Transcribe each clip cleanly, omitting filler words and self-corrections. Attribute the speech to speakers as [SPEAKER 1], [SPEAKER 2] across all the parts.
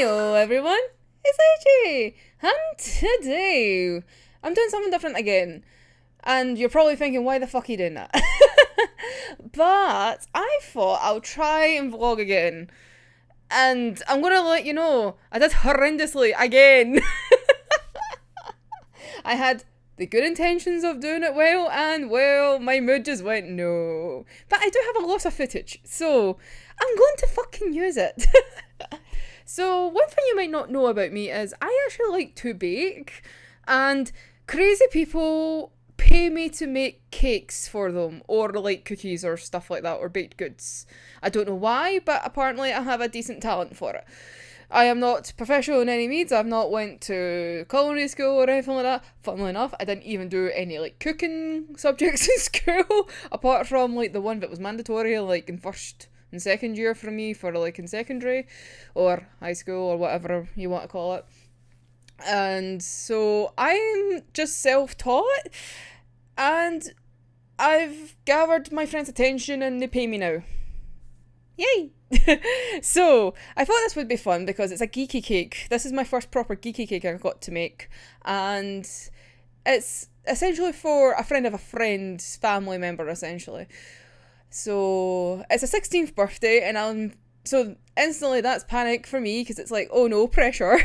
[SPEAKER 1] Hello everyone, it's AJ, and today I'm doing something different again. And you're probably thinking, why the fuck are you doing that? But I thought I'll try and vlog again. And I'm gonna let you know, I did horrendously again. I had the good intentions of doing it well, and well, my mood just went no. But I do have a lot of footage, so I'm going to fucking use it. So one thing you might not know about me is I actually like to bake, and crazy people pay me to make cakes for them, or like cookies or stuff like that, or baked goods. I don't know why, but apparently I have a decent talent for it. I am not professional in any means. I've not went to culinary school or anything like that. Funnily enough, I didn't even do any like cooking subjects in school, apart from like the one that was mandatory, like in first and second year for me, for like in secondary or high school or whatever you want to call it. And so I'm just self-taught, and I've gathered my friends' attention and they pay me now. Yay! So I thought this would be fun because it's a geeky cake. This is my first proper geeky cake I got to make, and it's essentially for a friend of a friend's family member, essentially. So it's a 16th birthday, and so instantly that's panic for me because it's like, oh no, pressure.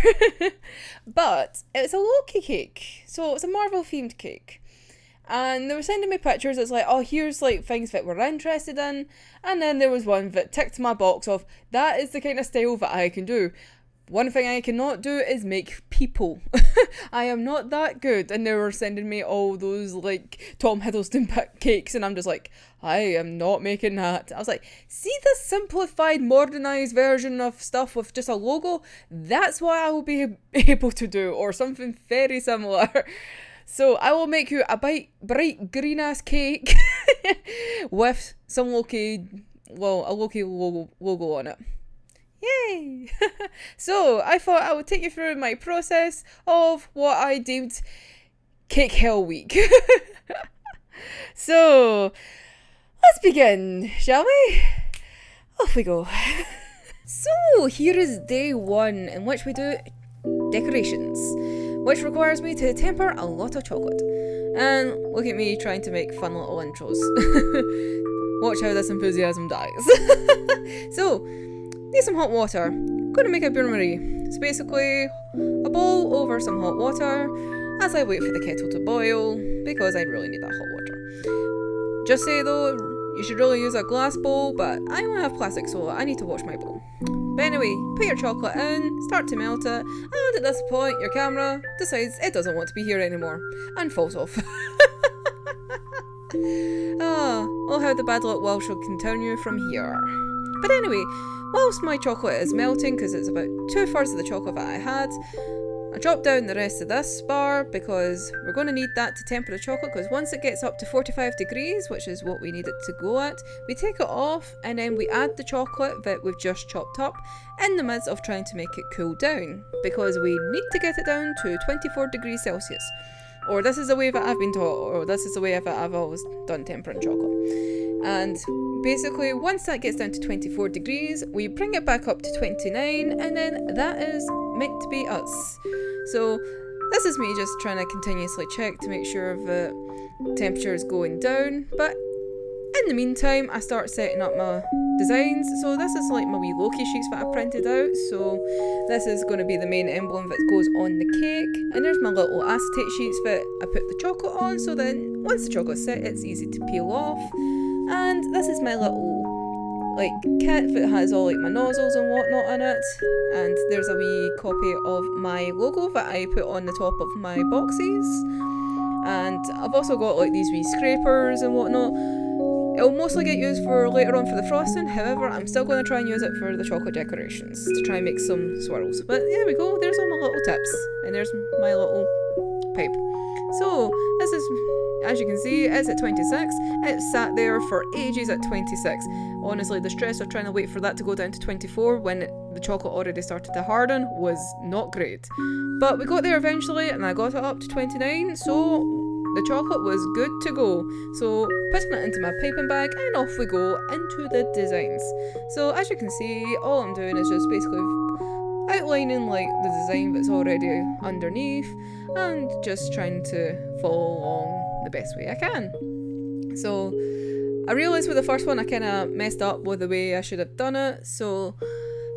[SPEAKER 1] But it's a Loki cake, so it's a Marvel themed cake. And they were sending me pictures. It's like, oh, here's like things that we're interested in. And then there was one that ticked my box of, that is the kind of style that I can do. One thing I cannot do is make people. I am not that good. And they were sending me all those like Tom Hiddleston cakes, and I'm just like, I am not making that. I was like, see the simplified, modernized version of stuff with just a logo? That's what I will be able to do, or something very similar. So I will make you a bright green ass cake with some a Loki logo on it. Yay! So I thought I would take you through my process of what I deemed Cake Hell Week. So let's begin, shall we? Off we go. So here is day one, in which we do decorations, which requires me to temper a lot of chocolate. And look at me trying to make fun little intros. Watch how this enthusiasm dies. So, need some hot water. Gonna make a bain-marie. It's basically a bowl over some hot water as I wait for the kettle to boil, because I really need that hot water. Just say though, you should really use a glass bowl, but I only have plastic, so I need to wash my bowl. But anyway, put your chocolate in, start to melt it, and at this point your camera decides it doesn't want to be here anymore, and falls off. Oh, how the bad luck will continue from here. But anyway, whilst my chocolate is melting, because it's about 2/3 of the chocolate that I had, I dropped down the rest of this bar because we're going to need that to temper the chocolate, because once it gets up to 45 degrees, which is what we need it to go at, we take it off and then we add the chocolate that we've just chopped up in the midst of trying to make it cool down, because we need to get it down to 24 degrees Celsius. Or this is the way that I've been taught, or this is the way that I've always done tempering chocolate. And basically, once that gets down to 24 degrees, we bring it back up to 29, and then that is meant to be us. So this is me just trying to continuously check to make sure the temperature is going down. But in the meantime, I start setting up my designs. So this is like my wee Loki sheets that I printed out. So this is going to be the main emblem that goes on the cake. And there's my little acetate sheets that I put the chocolate on. So then once the chocolate's set, it's easy to peel off. And this is my little like kit that has all like my nozzles and whatnot in it. And there's a wee copy of my logo that I put on the top of my boxes. And I've also got like these wee scrapers and whatnot. It'll mostly get used for later on for the frosting. However, I'm still going to try and use it for the chocolate decorations to try and make some swirls. But there we go, there's all my little tips. And there's my little pipe. So this is, as you can see, it's at 26. It sat there for ages at 26. Honestly, the stress of trying to wait for that to go down to 24 when the chocolate already started to harden was not great. But we got there eventually, and I got it up to 29, so the chocolate was good to go. So putting it into my piping bag, and off we go into the designs. So as you can see, all I'm doing is just basically out outlining like the design that's already underneath and just trying to follow along the best way I can. So I realised with the first one I kind of messed up with the way I should have done it, so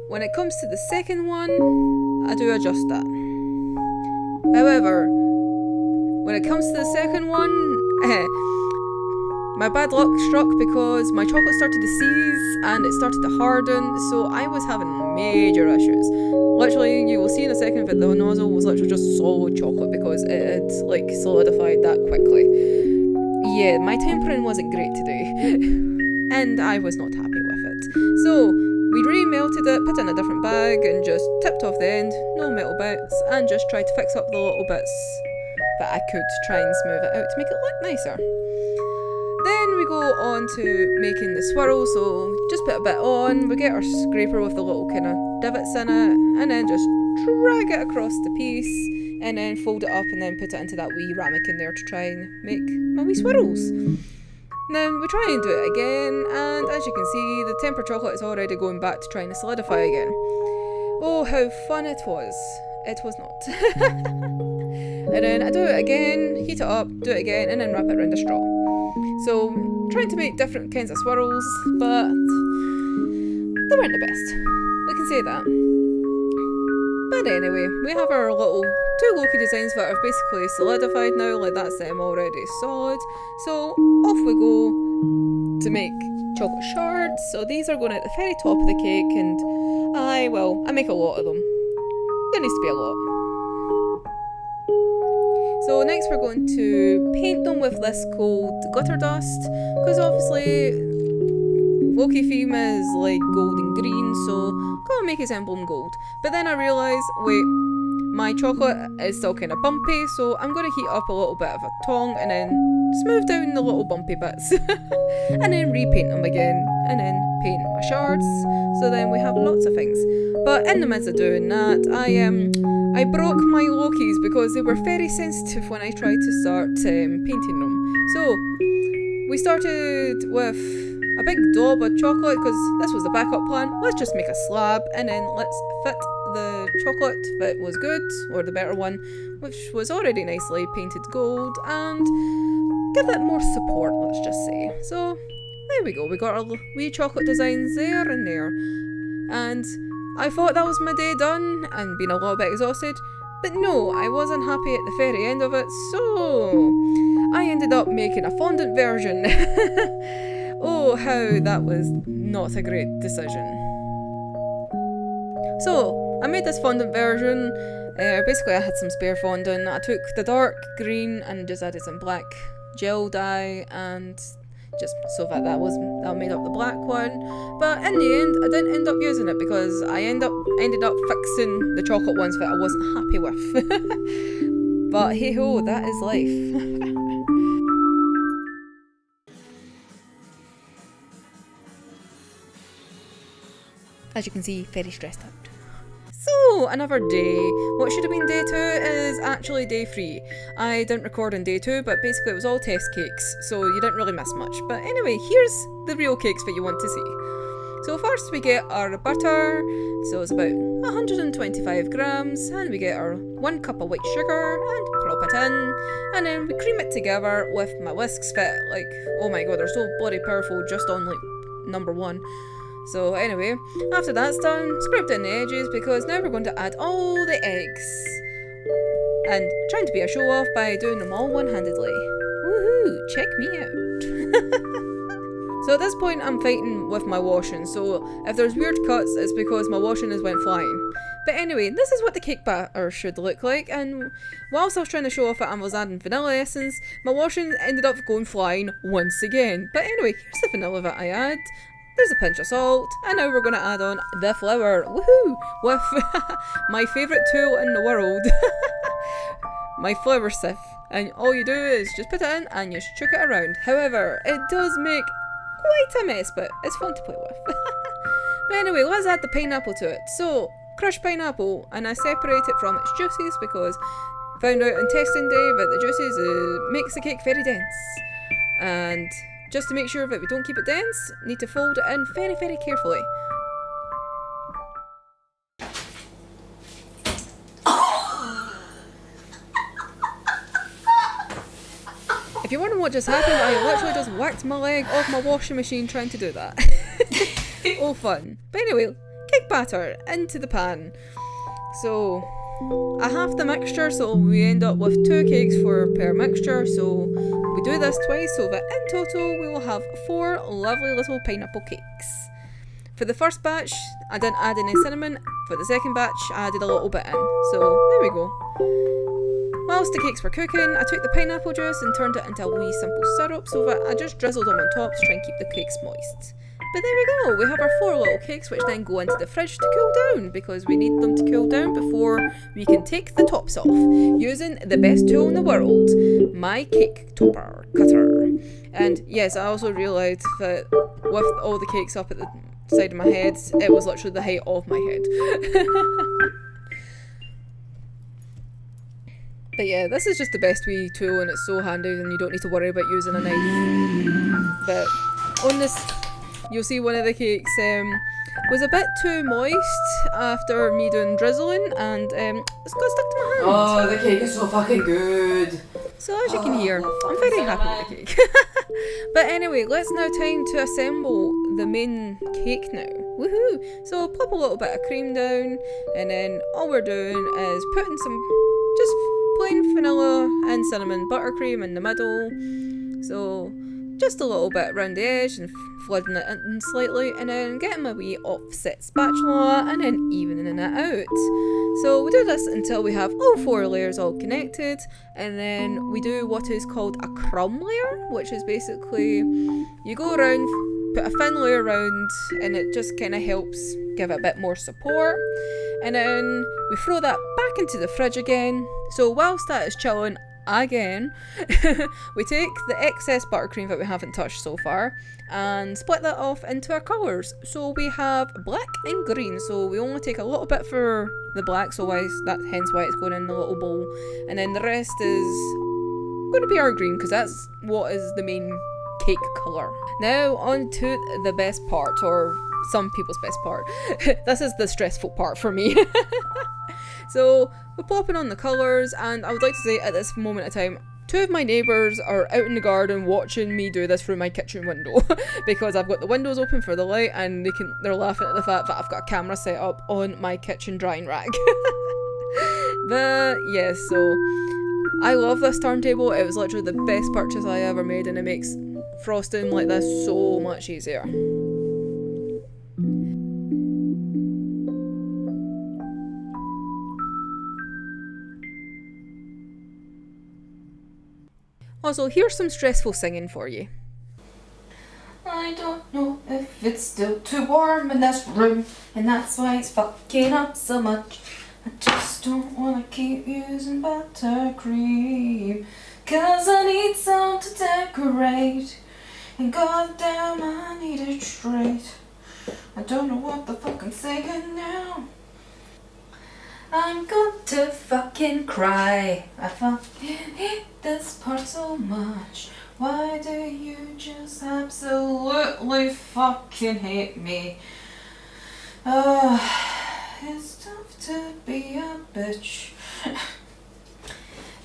[SPEAKER 1] when it comes to the second one, I do adjust that. However, when it comes to the second one, my bad luck struck because my chocolate started to seize and it started to harden, so I was having major issues. Literally, you will see in a second that the nozzle was literally just solid chocolate because it had like solidified that quickly. Yeah, my tempering wasn't great today, and I was not happy with it. So we remelted it, put it in a different bag, and just tipped off the end, no metal bits, and just tried to fix up the little bits that I could to try and smooth it out to make it look nicer. Then we go on to making the swirl, so just put a bit on, we get our scraper with the little kind of divots in it, and then just drag it across the piece, and then fold it up and then put it into that wee ramekin there to try and make my wee swirls. Now we try and do it again, and as you can see, the tempered chocolate is already going back to trying to solidify again. Oh, how fun it was. It was not. And then I do it again, heat it up, do it again, and then wrap it around a straw. So, trying to make different kinds of swirls, but they weren't the best. We can say that. But anyway, we have our little 2 Loki designs that are basically solidified now, like that's them already solid. So, off we go to make chocolate shards. So these are going at the very top of the cake, and I make a lot of them. There needs to be a lot. So next we're going to paint them with this called glitter dust, because obviously Loki theme is like gold and green, so gotta make his emblem gold. But then I realised, wait, my chocolate is still kind of bumpy, so I'm going to heat up a little bit of a tong and then smooth down the little bumpy bits and then repaint them again and then paint my shards, so then we have lots of things. But in the midst of doing that, I broke my Lokis because they were very sensitive when I tried to start painting them. So we started with a big daub of chocolate because this was the backup plan. Let's just make a slab and then let's fit the chocolate that was good, or the better one, which was already nicely painted gold, and give it more support, let's just say. So there we go, we got our wee chocolate designs there and there, and I thought that was my day done and been a little bit exhausted, but no, I wasn't happy at the very end of it, so I ended up making a fondant version. Oh, how that was not a great decision. So I made this fondant version. Basically I had some spare fondant. I took the dark green and just added some black gel dye, and just so that made up the black one. But in the end I didn't end up using it because I ended up fixing the chocolate ones that I wasn't happy with. But hey ho, that is life. As you can see, very stressed out. So, another day. What should have been day 2 is actually day 3. I didn't record on day 2, but basically it was all test cakes, so you didn't really miss much. But anyway, here's the real cakes that you want to see. So first we get our butter, so it's about 125 grams, and we get our 1 cup of white sugar, and plop it in, and then we cream it together with my whisks that, like, oh my god, they're so bloody powerful just on, like, number 1. So anyway, after that's done, scrape down the edges because now we're going to add all the eggs. And trying to be a show off by doing them all one-handedly. Woohoo, check me out. So at this point I'm fighting with my washing, so if there's weird cuts it's because my washing has went flying. But anyway, this is what the cake batter should look like, and whilst I was trying to show off that I was adding vanilla essence, my washing ended up going flying once again. But anyway, here's the vanilla that I add. There's a pinch of salt, and now we're going to add on the flour, woohoo, with my favourite tool in the world, my flour sieve. And all you do is just put it in and you chuck it around. However, it does make quite a mess, but it's fun to play with. But anyway, let's add the pineapple to it. So, crushed pineapple, and I separate it from its juices because I found out on testing day that the juices makes the cake very dense. And just to make sure that we don't keep it dense, need to fold it in very, very carefully. If you're wondering what just happened, I literally just whacked my leg off my washing machine trying to do that. All fun. But anyway, cake batter into the pan. So I half the mixture, so we end up with 2 cakes per mixture. So we do this twice, so that in total we will have 4 lovely little pineapple cakes. For the first batch, I didn't add any cinnamon. For the second batch, I added a little bit in. So there we go. Whilst the cakes were cooking, I took the pineapple juice and turned it into a wee simple syrup, so that I just drizzled them on top to try and keep the cakes moist. But there we go, we have our 4 little cakes, which then go into the fridge to cool down, because we need them to cool down before we can take the tops off, using the best tool in the world, my cake topper cutter. And yes, I also realised that with all the cakes up at the side of my head, it was literally the height of my head. But yeah, this is just the best wee tool, and it's so handy and you don't need to worry about using a knife. But on this, you'll see one of the cakes was a bit too moist after me doing drizzling, and it's got stuck to my hand.
[SPEAKER 2] Oh, the cake is so fucking good.
[SPEAKER 1] So as you can hear, I'm very happy with the cake. But anyway, let's now time to assemble the main cake now. Woohoo! So pop a little bit of cream down, and then all we're doing is putting some just plain vanilla and cinnamon buttercream in the middle. So just a little bit around the edge and flooding it in slightly, and then getting my wee offset spatula and then evening it out. So we do this until we have all 4 layers all connected, and then we do what is called a crumb layer, which is basically you go around, put a thin layer around, and it just kind of helps give it a bit more support. And then we throw that back into the fridge again. So whilst that is chilling again, we take the excess buttercream that we haven't touched so far and split that off into our colours. So we have black and green, so we only take a little bit for the black, so hence why it's going in the little bowl, and then the rest is going to be our green, because that's what is the main cake colour. Now on to the best part, or some people's best part. This is the stressful part for me. So we're popping on the colours, and I would like to say at this moment in time, 2 of my neighbours are out in the garden watching me do this through my kitchen window because I've got the windows open for the light, and they're laughing at the fact that I've got a camera set up on my kitchen drying rack. But yes, so I love this turntable. It was literally the best purchase I ever made, and it makes frosting like this so much easier. Also, here's some stressful singing for you.
[SPEAKER 2] I don't know if it's still too warm in this room, and that's why it's fucking up so much. I just don't wanna keep using buttercream, 'cause I need some to decorate, and goddamn I need it straight. I don't know what the fuck I'm singing now. I'm going to fucking cry. I fucking hate this part so much. Why do you just absolutely fucking hate me? It's tough to be a bitch.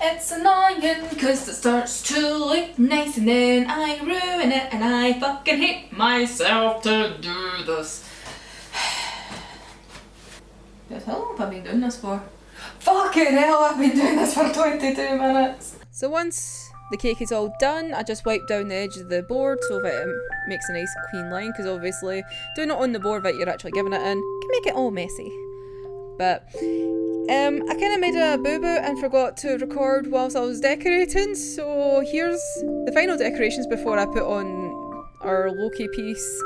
[SPEAKER 2] It's annoying 'cause it starts to look nice and then I ruin it, and I fucking hate myself to do this. How long have I been doing this for? Fucking hell, I've been doing this for 22 minutes.
[SPEAKER 1] So once the cake is all done, I just wipe down the edge of the board so that it makes a nice clean line, because obviously doing it on the board that you're actually giving it in can make it all messy. But I kind of made a boo-boo and forgot to record whilst I was decorating, so here's the final decorations before I put on our Loki piece.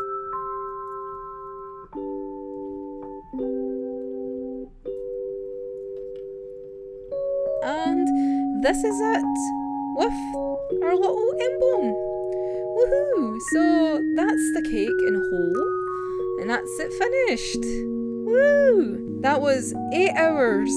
[SPEAKER 1] And this is it with our little emblem. Woohoo! So that's the cake in whole, and that's it finished. Woo! That was 8 hours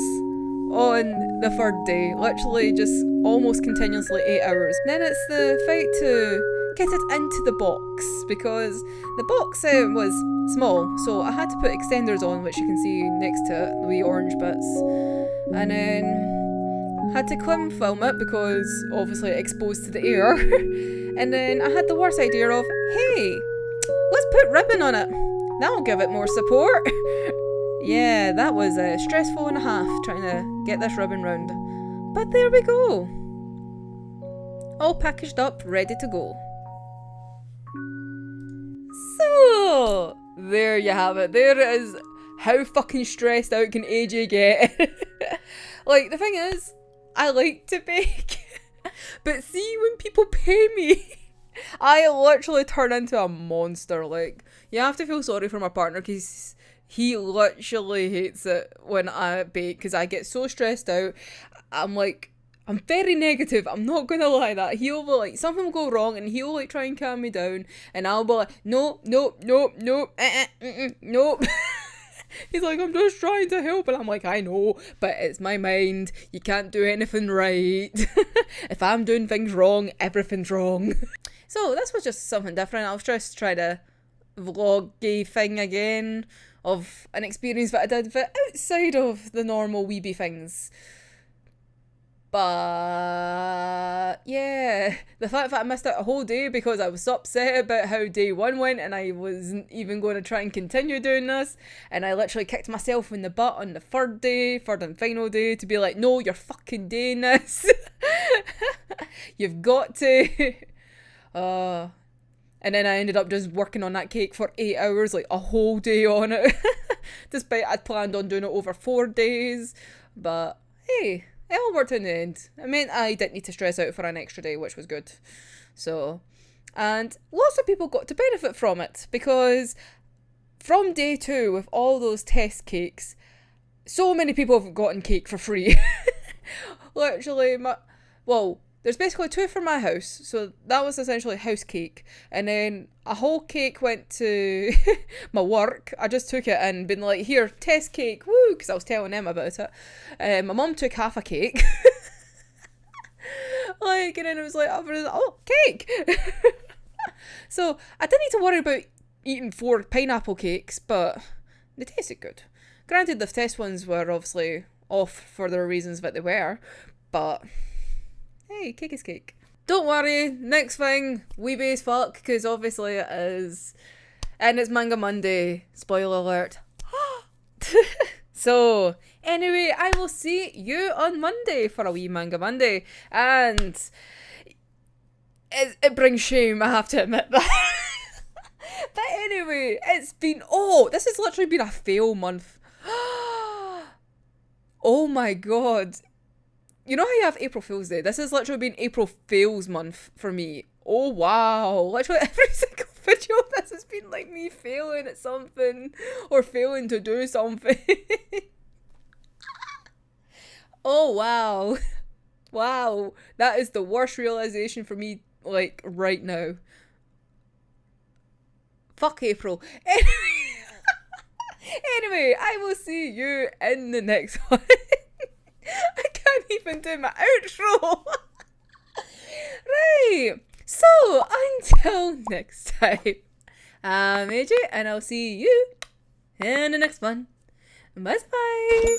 [SPEAKER 1] on the third day, literally just almost continuously 8 hours. Then it's the fight to get it into the box, because the box was small, so I had to put extenders on, which you can see next to it, the wee orange bits, and then had to cling film it because obviously exposed to the air. And then I had the worst idea of, hey, let's put ribbon on it. That'll give it more support. Yeah, that was a stressful and a half trying to get this ribbon round. But there we go. All packaged up, ready to go. So, there you have it. There it is. How fucking stressed out can AJ get? Like, the thing is, I like to bake. But see, when people pay me, I literally turn into a monster. Like, you have to feel sorry for my partner because he literally hates it when I bake because I get so stressed out. I'm very negative. I'm not gonna lie that. He'll be like, something will go wrong and he'll like try and calm me down. And I'll be like, nope. He's like, I'm just trying to help. And I'm like, I know, but it's my mind. You can't do anything right. If I'm doing things wrong, everything's wrong. So this was just something different. I was just trying to vlog-y thing again of an experience that I did, but outside of the normal weeby things. But yeah, the fact that I missed out a whole day because I was so upset about how day one went and I wasn't even going to try and continue doing this, and I literally kicked myself in the butt on the third and final day to be like, no, you're fucking doing this. You've got to. And then I ended up just working on that cake for 8 hours, like a whole day on it. Despite I'd planned on doing it over 4 days. But hey, it all worked in the end. It meant I didn't need to stress out for an extra day, which was good. So, and lots of people got to benefit from it because from day 2 with all those test cakes, so many people have gotten cake for free. Literally, there's basically 2 for my house, so that was essentially house cake, and then a whole cake went to my work. I just took it and been like, here, test cake, woo, because I was telling them about it. My mum took half a cake. Like, and then it was like, oh, cake. So I didn't need to worry about eating 4 pineapple cakes, but they tasted good. Granted, the test ones were obviously off for the reasons that they were, but hey, cake is cake. Don't worry, next thing, weeby as fuck, because obviously it is. And it's Manga Monday. Spoiler alert. So, anyway, I will see you on Monday for a wee Manga Monday. And it brings shame, I have to admit that. But anyway, this has literally been a fail month. Oh my god. You know how you have April Fool's Day? This has literally been April Fails month for me. Oh wow. Literally every single video of this has been like me failing at something or failing to do something. Oh wow. Wow. That is the worst realization for me, like, right now. Fuck April. Anyway, I will see you in the next one. I can't even do my outro. Right. So, until next time, I'm AJ and I'll see you in the next one. Bye bye.